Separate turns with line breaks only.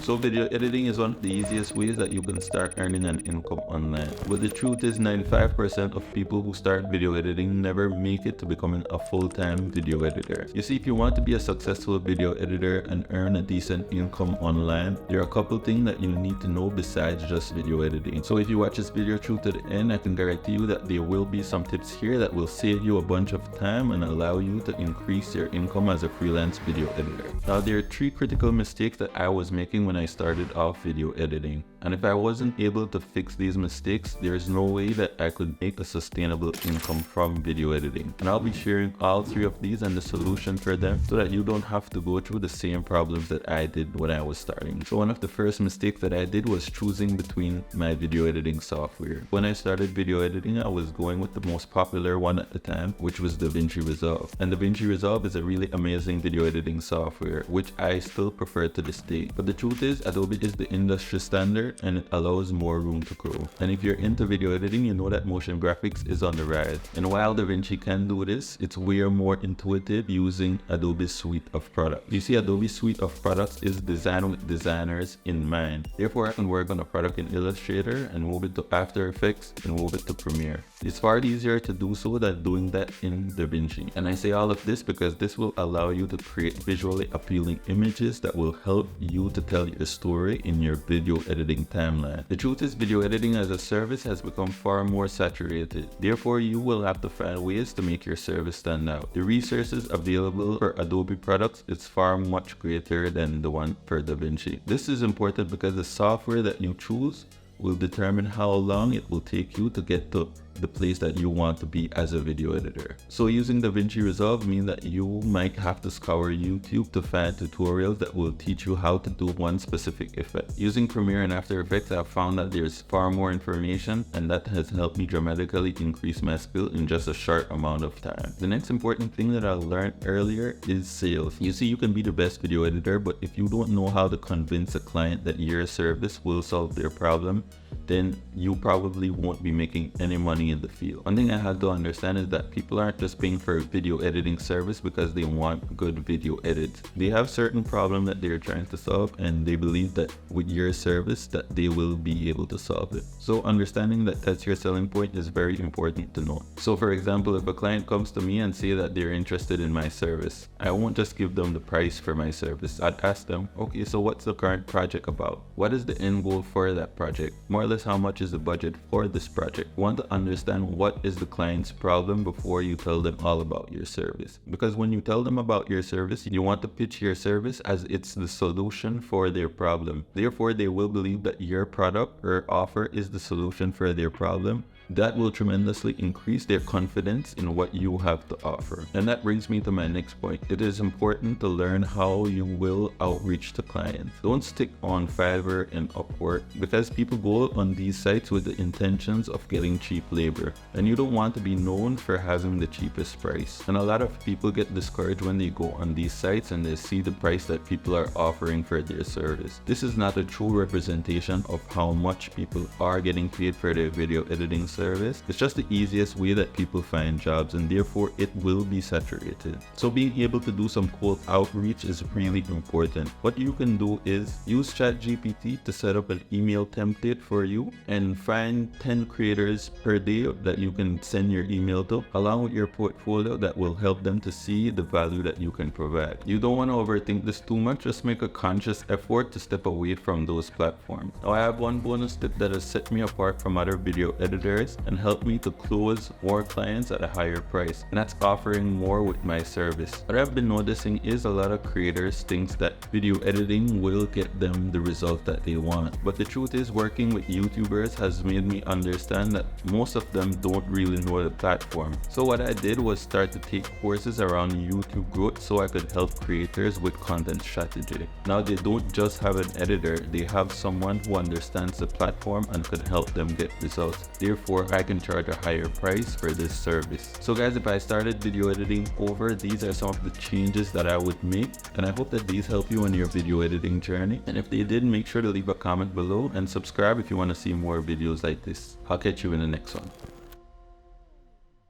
So video editing is one of the easiest ways that you can start earning an income online. But the truth is 95% of people who start video editing never make it to becoming a full-time video editor. You see, if you want to be a successful video editor and earn a decent income online, there are a couple things that you need to know besides just video editing. So if you watch this video through to the end, I can guarantee you that there will be some tips here that will save you a bunch of time and allow you to increase your income as a freelance video editor. Now, there are 3 critical mistakes that I was making when I started off video editing. And if I wasn't able to fix these mistakes, there's no way that I could make a sustainable income from video editing. And I'll be sharing all 3 of these and the solution for them so that you don't have to go through the same problems that I did when I was starting. So one of the first mistakes that I did was choosing between my video editing software. When I started video editing, I was going with the most popular one at the time, which was DaVinci Resolve. And DaVinci Resolve is a really amazing video editing software, which I still prefer to this day. But the truth is, Adobe is the industry standard and it allows more room to grow. And if you're into video editing, you know that motion graphics is on the rise. And while DaVinci can do this, it's way more intuitive using Adobe's suite of products. You see, Adobe's suite of products is designed with designers in mind. Therefore, I can work on a product in Illustrator and move it to After Effects and move it to Premiere. It's far easier to do so than doing that in DaVinci. And I say all of this because this will allow you to create visually appealing images that will help you to tell your story in your video editing timeline. The truth is, video editing as a service has become far more saturated. Therefore, you will have to find ways to make your service stand out. The resources available for Adobe products is far much greater than the one for DaVinci. This is important because the software that you choose will determine how long it will take you to get to the place that you want to be as a video editor. So using DaVinci Resolve means that you might have to scour YouTube to find tutorials that will teach you how to do one specific effect. Using Premiere and After Effects, I've found that there's far more information, and that has helped me dramatically increase my skill in just a short amount of time. The next important thing that I learned earlier is sales. You see, you can be the best video editor, but if you don't know how to convince a client that your service will solve their problem, then you probably won't be making any money in the field. One thing I had to understand is that people aren't just paying for a video editing service because they want good video edits. They have certain problem that they're trying to solve, and they believe that with your service that they will be able to solve it. So understanding that that's your selling point is very important to know. So for example, if a client comes to me and say that they're interested in my service, I won't just give them the price for my service. I'd ask them, okay, so what's the current project about? What is the end goal for that project? More or less, how much is the budget for this project? You want to understand what is the client's problem before you tell them all about your service. Because when you tell them about your service, you want to pitch your service as it's the solution for their problem. Therefore, they will believe that your product or offer is the solution for their problem. That will tremendously increase their confidence in what you have to offer. And that brings me to my next point. It is important to learn how you will outreach to clients. Don't stick on Fiverr and Upwork because people go on these sites with the intentions of getting cheap labor. And you don't want to be known for having the cheapest price. And a lot of people get discouraged when they go on these sites and they see the price that people are offering for their service. This is not a true representation of how much people are getting paid for their video editing service. It's just the easiest way that people find jobs, and therefore it will be saturated. So being able to do some cold outreach is really important. What you can do is use ChatGPT to set up an email template for you and find 10 creators per day that you can send your email to, along with your portfolio that will help them to see the value that you can provide. You don't want to overthink this too much. Just make a conscious effort to step away from those platforms. Now, I have one bonus tip that has set me apart from other video editors and help me to close more clients at a higher price, and that's offering more with my service. What I've been noticing is a lot of creators think that video editing will get them the result that they want, but the truth is, working with YouTubers has made me understand that most of them don't really know the platform. So what I did was start to take courses around YouTube growth so I could help creators with content strategy. Now they don't just have an editor, they have someone who understands the platform and could help them get results. Therefore, I can charge a higher price for this service. So guys, if I started video editing over, these are some of the changes that I would make, and I hope that these help you on your video editing journey. And if they did, make sure to leave a comment below and subscribe if you want to see more videos like this. I'll catch you in the next one.